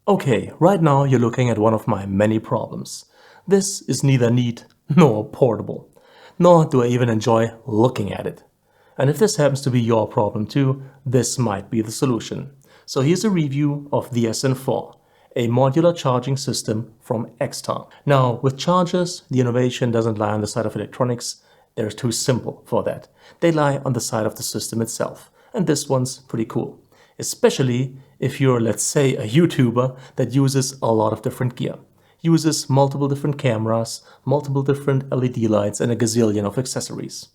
Okay, right now you're looking at one of my many problems. This is neither neat nor portable, nor do I even enjoy looking at it. And if this happens to be your problem too, this might be the solution. So here's a review of the Sn4, a modular charging system from Xtar. Now, with chargers, the innovation doesn't lie on the side of electronics. They're too simple for that. They lie on the side of the system itself. And this one's pretty cool. Especially if you're, let's say, a YouTuber that uses a lot of different gear. Uses multiple different cameras, multiple different LED lights, and a gazillion of accessories.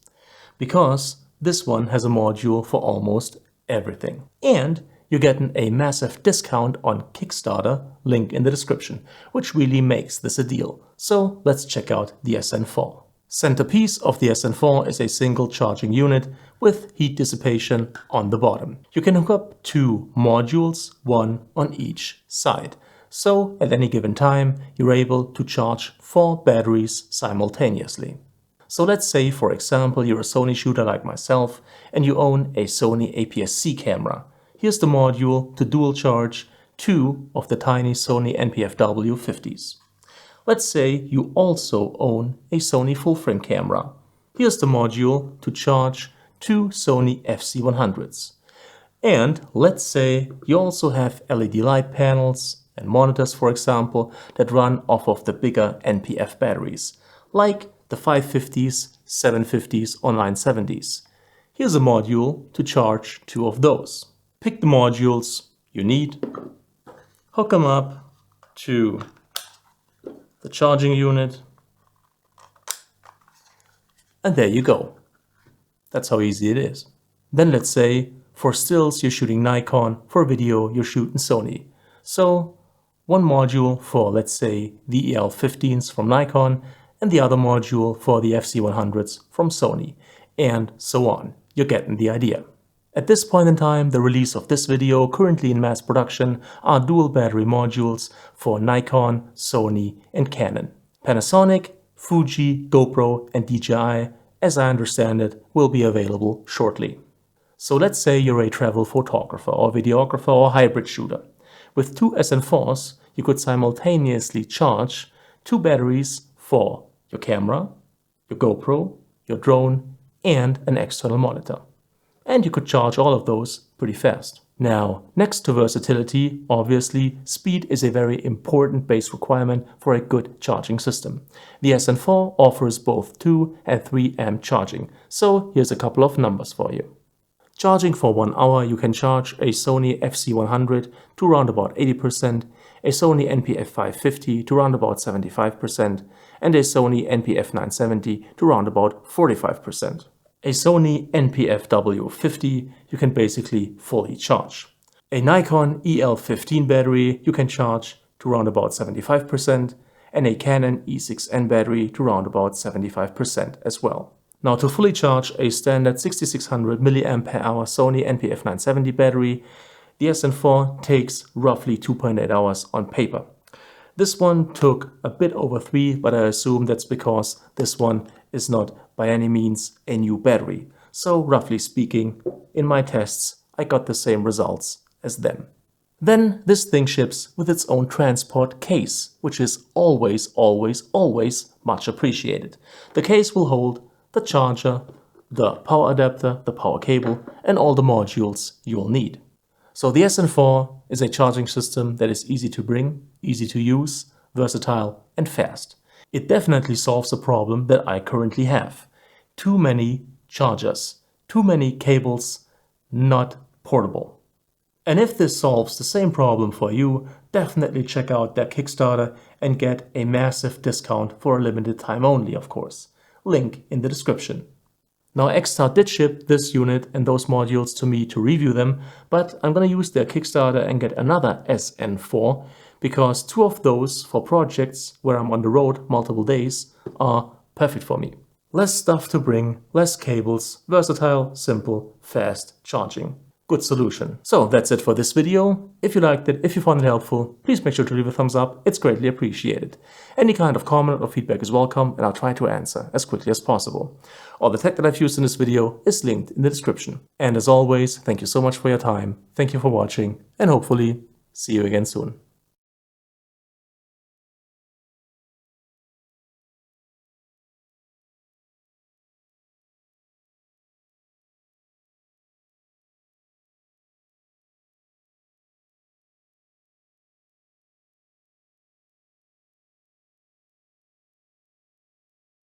Because this one has a module for almost everything. And you're getting a massive discount on Kickstarter, link in the description, which really makes this a deal. So let's check out the Sn4. Centerpiece of the Sn4 is a single charging unit with heat dissipation on the bottom. You can hook up two modules, one on each side. So at any given time, you're able to charge 4 batteries simultaneously. So let's say, for example, you're a Sony shooter like myself and you own a Sony APS-C camera. Here's the module to dual charge 2 of the tiny Sony NPFW50s. Let's say you also own a Sony full-frame camera. Here's the module to charge 2 Sony FZ100s. And let's say you also have LED light panels and monitors, for example, that run off of the bigger NPF batteries, like the 550s, 750s or 970s. Here's a module to charge 2 of those. Pick the modules you need, hook them up to the charging unit, and there you go. That's how easy it is. Then let's say for stills you're shooting Nikon, for video you're shooting Sony. So one module for, let's say, the EL15s from Nikon and the other module for the FZ100s from Sony, and so on. You're getting the idea. At this point in time, the release of this video, currently in mass production, are dual battery modules for Nikon, Sony and Canon. Panasonic, Fuji, GoPro and DJI, as I understand it, will be available shortly. So let's say you're a travel photographer or videographer or hybrid shooter. With 2 Sn4s, you could simultaneously charge 2 batteries for your camera, your GoPro, your drone and an external monitor. And you could charge all of those pretty fast. Now, next to versatility, obviously, speed is a very important base requirement for a good charging system. The Sn4 offers both 2 and 3 amp charging, so here's a couple of numbers for you. Charging for 1 hour, you can charge a Sony FZ100 to around about 80%, a Sony NPF550 to around about 75%, and a Sony NPF970 to around about 45%. A Sony NPFW50 you can basically fully charge. A Nikon EL15 battery you can charge to around about 75%, and a Canon E6N battery to around about 75% as well. Now, to fully charge a standard 6600 mAh Sony NPF970 battery, the Sn4 takes roughly 2.8 hours on paper. This one took a bit over 3, but I assume that's because this one is not by any means a new battery. So roughly speaking, in my tests, I got the same results as them. Then this thing ships with its own transport case, which is always, always, always much appreciated. The case will hold the charger, the power adapter, the power cable, and all the modules you'll need. So the Sn4 is a charging system that is easy to bring, easy to use, versatile, and fast. It definitely solves a problem that I currently have. Too many chargers, too many cables, not portable. And if this solves the same problem for you, definitely check out their Kickstarter and get a massive discount for a limited time only, of course. Link in the description. Now, Xtar did ship this unit and those modules to me to review them, but I'm gonna use their Kickstarter and get another Sn4 because 2 of those for projects where I'm on the road multiple days are perfect for me. Less stuff to bring, less cables, versatile, simple, fast charging. Good solution. So that's it for this video. If you liked it, if you found it helpful, please make sure to leave a thumbs up. It's greatly appreciated. Any kind of comment or feedback is welcome and I'll try to answer as quickly as possible. All the tech that I've used in this video is linked in the description. And as always, thank you so much for your time. Thank you for watching and hopefully see you again soon.